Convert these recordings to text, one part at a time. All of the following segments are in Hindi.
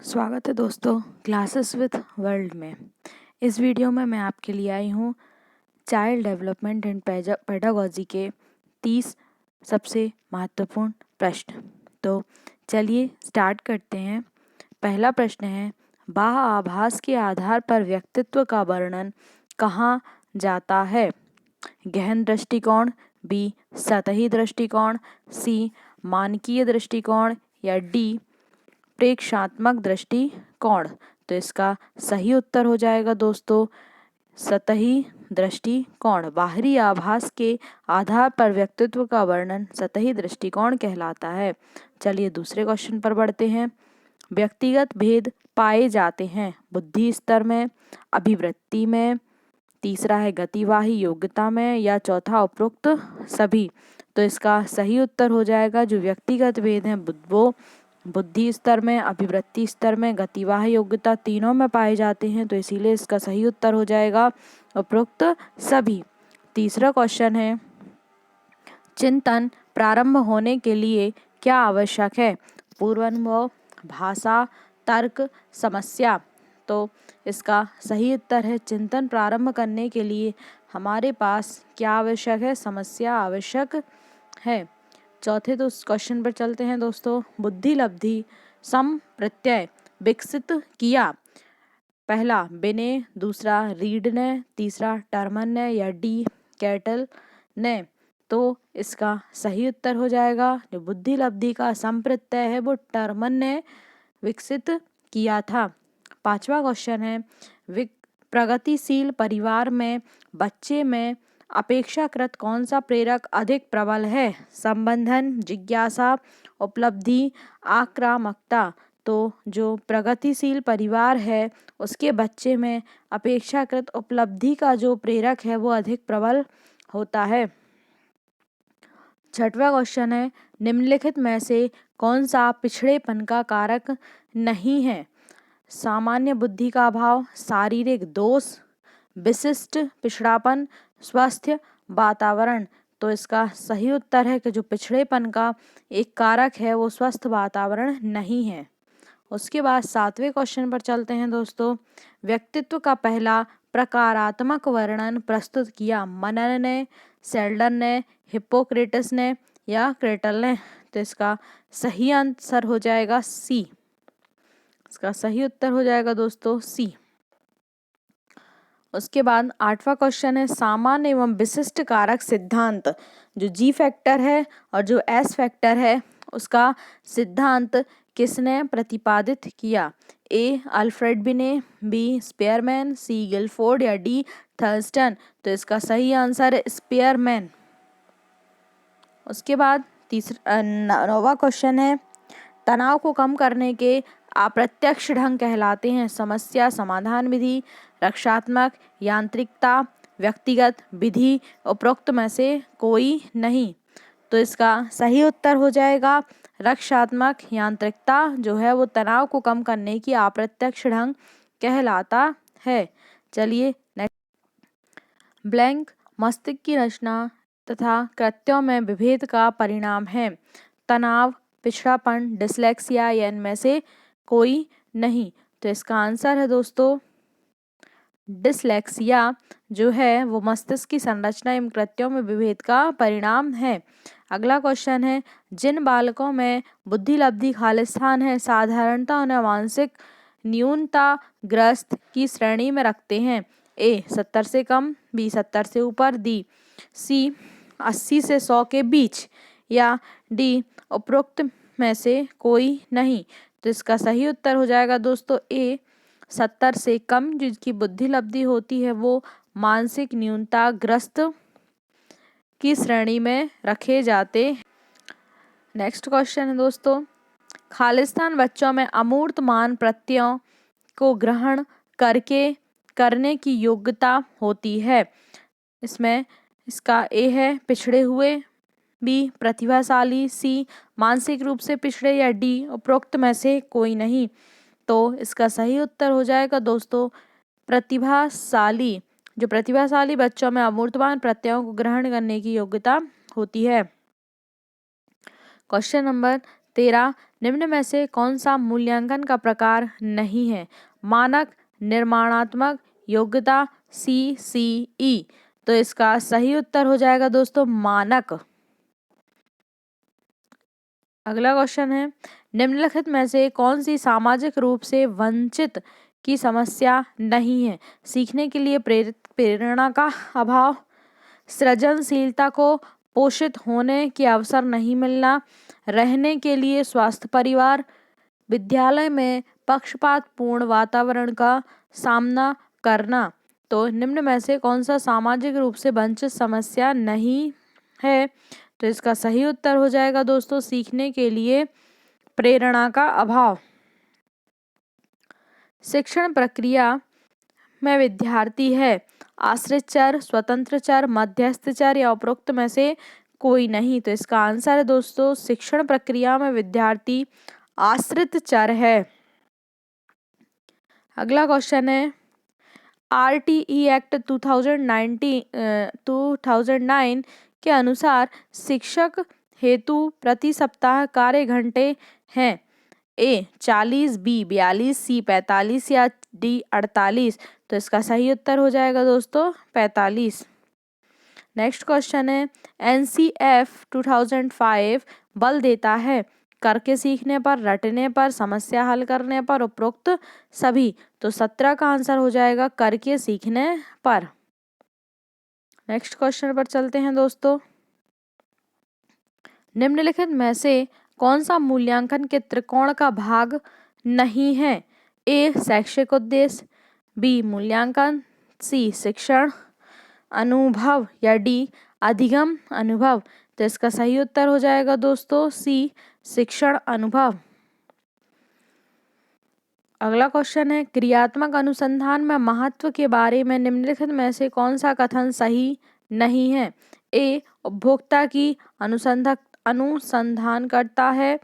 स्वागत है दोस्तों क्लासेस विद वर्ल्ड में। इस वीडियो में मैं आपके लिए आई हूँ चाइल्ड डेवलपमेंट एंड पेडागोजी के 30 सबसे महत्वपूर्ण प्रश्न। तो चलिए स्टार्ट करते हैं। पहला प्रश्न है, बाह्य आभास के आधार पर व्यक्तित्व का वर्णन कहाँ जाता है? गहन दृष्टिकोण, बी सतही दृष्टिकोण, सी मानकीय दृष्टिकोण या डी प्रेक्षात्मक दृष्टिकोण। तो इसका सही उत्तर हो जाएगा दोस्तों सतही दृष्टिकोण। बाहरी आभास के आधार पर व्यक्तित्व का वर्णन सतही दृष्टिकोण कहलाता है। चलिए दूसरे क्वेश्चन पर बढ़ते हैं। व्यक्तिगत भेद पाए जाते हैं बुद्धि स्तर में, अभिवृत्ति में, तीसरा है गतिवाही योग्यता में, या चौथा उपरोक्त सभी। तो इसका सही उत्तर हो जाएगा जो व्यक्तिगत भेद हैं वो बुद्धि स्तर में, अभिवृत्ति स्तर में, गतिवाही योग्यता तीनों में पाए जाते हैं। तो इसीलिए इसका सही उत्तर हो जाएगा उपरोक्त सभी। तीसरा क्वेश्चन है, चिंतन प्रारंभ होने के लिए क्या आवश्यक है? पूर्वानुभव, भाषा, तर्क, समस्या। तो इसका सही उत्तर है चिंतन प्रारंभ करने के लिए हमारे पास क्या आवश्यक है? समस्या आवश्यक है। चौथे तो क्वेश्चन पर चलते हैं दोस्तों। बुद्धि लब्धि सम प्रत्यय विकसित किया। पहला बिने, दूसरा रीड ने, तीसरा टर्मन ने, या डी कैटल ने। तो इसका सही उत्तर हो जाएगा जो बुद्धि लब्धि का संप्रत्यय है वो टर्मन ने विकसित किया था। पांचवा क्वेश्चन है, प्रगतिशील परिवार में बच्चे में अपेक्षाकृत कौन सा प्रेरक अधिक प्रबल है? संबंधन, जिज्ञासा, उपलब्धि, आक्रामकता। तो जो प्रगतिशील परिवार है उसके बच्चे में अपेक्षाकृत उपलब्धि का जो प्रेरक है वो अधिक प्रबल होता है। छठवां क्वेश्चन है, निम्नलिखित में से कौन सा पिछड़ेपन का कारक नहीं है? सामान्य बुद्धि का अभाव, शारीरिक दोष, विशिष्ट पिछड़ापन, स्वस्थ वातावरण। तो इसका सही उत्तर है कि जो पिछड़ेपन का एक कारक है वो स्वस्थ वातावरण नहीं है। उसके बाद सातवें क्वेश्चन पर चलते हैं दोस्तों। व्यक्तित्व का पहला प्रकारात्मक वर्णन प्रस्तुत किया मनन ने, सेल्डन ने, हिप्पोक्रेटस ने, या क्रेटल ने। तो इसका सही आंसर हो जाएगा सी। इसका सही उत्तर हो जाएगा दोस्तों सी। उसके बाद आठवां क्वेश्चन है, सामान्य एवं विशिष्ट कारक सिद्धांत। जो जी फैक्टर है और जो एस फैक्टर है उसका सिद्धांत किसने प्रतिपादित किया? ए अल्फ्रेड बिने, बी स्पेयरमैन, सी गिलफोर्ड, या डी थर्स्टन। तो इसका सही आंसर है स्पेयरमैन। उसके बाद नौवां क्वेश्चन है, तनाव को कम करने के अप्रत्यक्ष ढंग कहलाते हैं समस्या समाधान विधि, रक्षात्मक, यांत्रिकता, व्यक्तिगत विधि। उपरोक्त में से कोई नहीं। तो इसका सही उत्तर हो जाएगा रक्षात्मक। यांत्रिकता जो है वो तनाव को कम करने की अप्रत्यक्ष ढंग कहलाता है। चलिए नेक्स्ट। ब्लैंक मस्तिष्क की रचना तथा कृत्यों में विभेद का परिणाम है। तनाव, पिछड़ापन, डिसलेक्सिया, या इनमें से कोई नहीं। तो इसका आंसर है दोस्तों डिसलेक्सिया जो है वो मस्तिष्क की संरचना एवं कृत्यों में विभेद का परिणाम है। अगला क्वेश्चन है, जिन बालकों में बुद्धि लब्धि खालिस्तान है साधारणतः उन्हें मानसिक न्यूनता ग्रस्त की श्रेणी में रखते हैं। ए 70 से कम, बी 70 से ऊपर, सी 80 से 100 के बीच, या डी उपरोक्त में से कोई नहीं। तो इसका सही उत्तर हो जाएगा दोस्तों ए 70 से कम। जिसकी बुद्धि लब्धि होती है वो मानसिक न्यूनता ग्रस्त की श्रेणी में रखे जाते हैं। नेक्स्ट क्वेश्चन है दोस्तों, खालिस्तान बच्चों में अमूर्तमान प्रत्ययों को ग्रहण करने की योग्यता होती है। इसमें इसका ए है पिछड़े हुए, बी प्रतिभाशाली, सी मानसिक रूप से पिछड़े, या डी उपरोक्त में से कोई नहीं। तो इसका सही उत्तर हो जाएगा दोस्तों प्रतिभाशाली। जो प्रतिभाशाली बच्चों में अमूर्तमान प्रत्ययों को ग्रहण करने की योग्यता होती है। क्वेश्चन नंबर 13, निम्न में से कौन सा मूल्यांकन का प्रकार नहीं है? मानक, निर्माणात्मक, योग्यता, CCE। तो इसका सही उत्तर हो जाएगा दोस्तों मानक। अगला क्वेश्चन है, निम्नलिखित में से कौन सी सामाजिक रूप से वंचित की समस्या नहीं है? सीखने के लिए प्रेरणा का अभाव, सृजनशीलता को पोषित होने के अवसर नहीं मिलना, रहने के लिए स्वस्थ परिवार, विद्यालय में पक्षपातपूर्ण वातावरण का सामना करना। तो निम्न में से कौन सा सामाजिक रूप से वंचित समस्या नहीं है? तो इसका सही उत्तर हो जाएगा दोस्तों सीखने के लिए प्रेरणा का अभाव। शिक्षण प्रक्रिया में विद्यार्थी है आश्रित चर, स्वतंत्र चर, मध्यस्थ चर या उपरोक्त में से कोई नहीं। तो इसका आंसर है दोस्तों शिक्षण प्रक्रिया में विद्यार्थी आश्रित चर है। अगला क्वेश्चन है, RTE एक्ट 2009 के अनुसार शिक्षक हेतु प्रति सप्ताह कार्य घंटे हैं? A 40, B 42, C 45 या D 48। तो इसका सही उत्तर हो जाएगा दोस्तों 45। नेक्स्ट क्वेश्चन है, NCF 2005 बल देता है करके सीखने पर, रटने पर, समस्या हल करने पर, उपरोक्त सभी। तो 17 का आंसर हो जाएगा करके सीखने पर। नेक्स्ट क्वेश्चन पर चलते हैं दोस्तों, निम्नलिखित में से कौन सा मूल्यांकन के त्रिकोण का भाग नहीं है? A शैक्षिक उद्देश्य, B मूल्यांकन, C शिक्षण अनुभव या D अधिगम अनुभव। तो इसका सही उत्तर हो जाएगा दोस्तों C शिक्षण अनुभव। अगला क्वेश्चन है, क्रियात्मक अनुसंधान में महत्व के बारे में निम्नलिखित में से कौन सा कथन सही नहीं है? A उपभोक्ता की अनुसंधान करता है,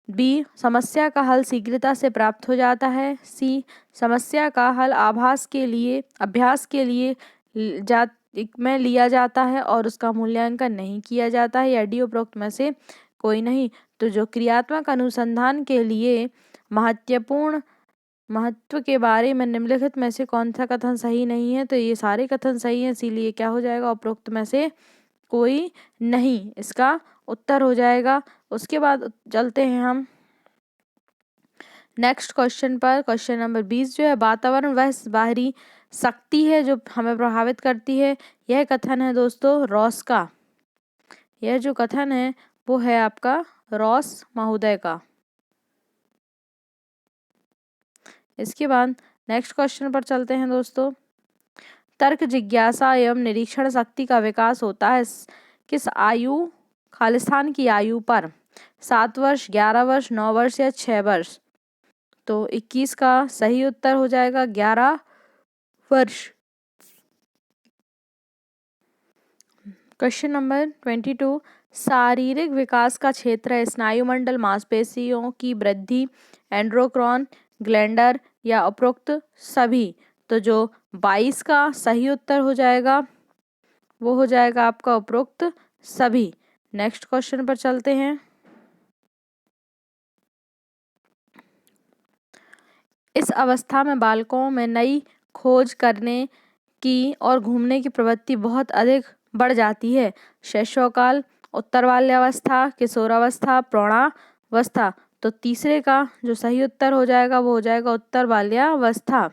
B समस्या का हल शीघ्रता से प्राप्त हो जाता है, C समस्या का हल अभ्यास के लिए में लिया जाता है और उसका मूल्यांकन नहीं किया जाता है, या D उपरोक्त में से कोई नहीं। तो जो क्रियात्मक अनुसंधान के लिए महत्व के बारे में निम्नलिखित में से कौन सा कथन सही नहीं है? तो ये सारे कथन सही हैं, इसीलिए क्या हो जाएगा उपरोक्त में से कोई नहीं इसका उत्तर हो जाएगा। उसके बाद चलते हैं हम नेक्स्ट क्वेश्चन पर। क्वेश्चन नंबर 20 जो है, वातावरण वह बाहरी शक्ति है जो हमें प्रभावित करती है। यह कथन है दोस्तों रॉस का। यह जो कथन है वो है आपका रॉस महोदय का। इसके बाद नेक्स्ट क्वेश्चन पर चलते हैं दोस्तों, तर्क, जिज्ञासा एवं निरीक्षण शक्ति का विकास होता है किस आयु खालिस्तान की आयु पर? 7 वर्ष, 11 वर्ष, 9 वर्ष या 6 वर्ष। तो 21 का सही उत्तर हो जाएगा 11 वर्ष। क्वेश्चन नंबर 22, शारीरिक विकास का क्षेत्र है स्नायुमंडल, मांसपेशियों की वृद्धि, एंडोक्राइन ग्लैंडर या उपरोक्त सभी। तो जो 22 का सही उत्तर हो जाएगा वो हो जाएगा आपका उपरोक्त सभी। नेक्स्ट क्वेश्चन पर चलते हैं, इस अवस्था में बालकों में नई खोज करने की और घूमने की प्रवृत्ति बहुत अधिक बढ़ जाती है। शैशवकाल, उत्तर बाल्यावस्था, किशोरावस्था, प्रौढ़ावस्था। तो तीसरे का जो सही उत्तर हो जाएगा वो हो जाएगा उत्तर बाल्यावस्था।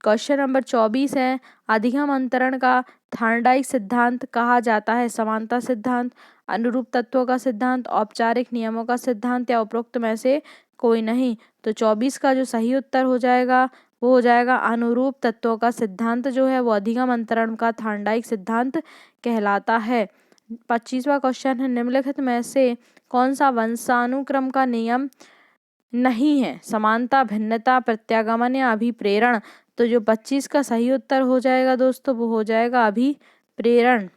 क्वेश्चन नंबर 24 है, अधिगम अंतरण का थार्नडाइक सिद्धांत कहा जाता है? समानता सिद्धांत, अनुरूप तत्वों का सिद्धांत, औपचारिक नियमों का सिद्धांत या उपरोक्त में से कोई नहीं। तो 24 का जो सही उत्तर हो जाएगा वो हो जाएगा अनुरूप तत्वों का सिद्धांत जो है वो अधिगम अंतरण का थार्नडाइक सिद्धांत कहलाता है। 25वां क्वेश्चन है, निम्नलिखित में से कौन सा वंशानुक्रम का नियम नहीं है? समानता, भिन्नता, प्रत्यागमन या अभिप्रेरण। तो जो 25 का सही उत्तर हो जाएगा दोस्तों वो हो जाएगा अभिप्रेरण।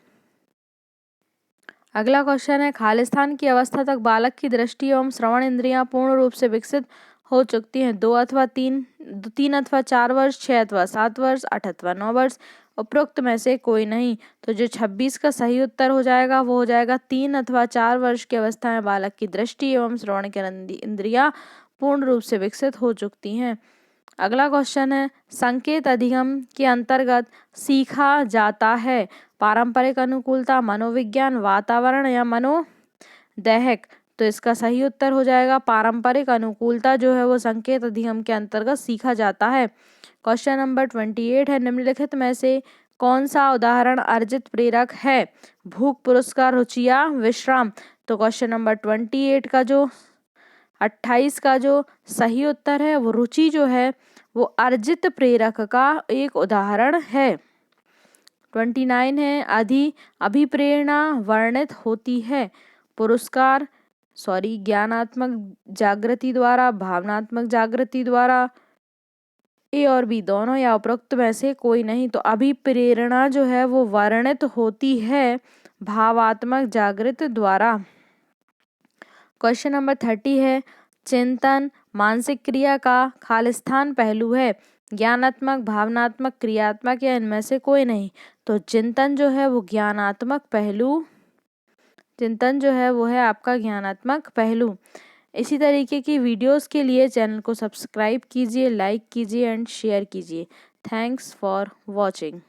अगला क्वेश्चन है, खालिस्तान की अवस्था तक बालक की दृष्टि एवं श्रवण इंद्रियां पूर्ण रूप से विकसित हो चुकती हैं। 2 अथवा 3 अथवा 4 वर्ष, 6 अथवा 7 वर्ष, 8 अथवा 9 वर्ष। उपरोक्त में से कोई नहीं। तो जो 26 का सही उत्तर हो जाएगा वो हो जाएगा 3 अथवा 4 वर्ष की अवस्था में बालक की दृष्टि एवं श्रवण की इंद्रियां पूर्ण रूप से विकसित हो चुकती हैं। अगला क्वेश्चन है, संकेत अधिगम के अंतर्गत सीखा जाता है पारंपरिक अनुकूलता, मनोविज्ञान, वातावरण या मनोदैहिक। तो इसका सही उत्तर हो जाएगा पारंपरिक अनुकूलता जो है वो संकेत अधिगम के अंतर्गत सीखा जाता है। क्वेश्चन नंबर 28 है, निम्नलिखित में से कौन सा उदाहरण अर्जित प्रेरक है? भूख, पुरस्कार, रुचि या विश्राम। तो क्वेश्चन नंबर 28 का जो सही उत्तर है वो रुचि जो है वो अर्जित प्रेरक का एक उदाहरण है। 29 है, अभिप्रेरणा वर्णित होती है ज्ञानात्मक जागृति द्वारा, भावनात्मक जागृति द्वारा, ए और बी दोनों या उपरोक्त में से कोई नहीं। तो अभिप्रेरणा जो है वो वर्णित होती है भावात्मक जागृति द्वारा। क्वेश्चन नंबर 30 है, चिंतन मानसिक क्रिया का खालिस्तान पहलू है, ज्ञानात्मक, भावनात्मक, क्रियात्मक या इनमें से कोई नहीं। तो चिंतन जो है वो आपका ज्ञानात्मक पहलू। इसी तरीके की वीडियोस के लिए चैनल को सब्सक्राइब कीजिए, लाइक कीजिए एंड शेयर कीजिए। Thanks for watching.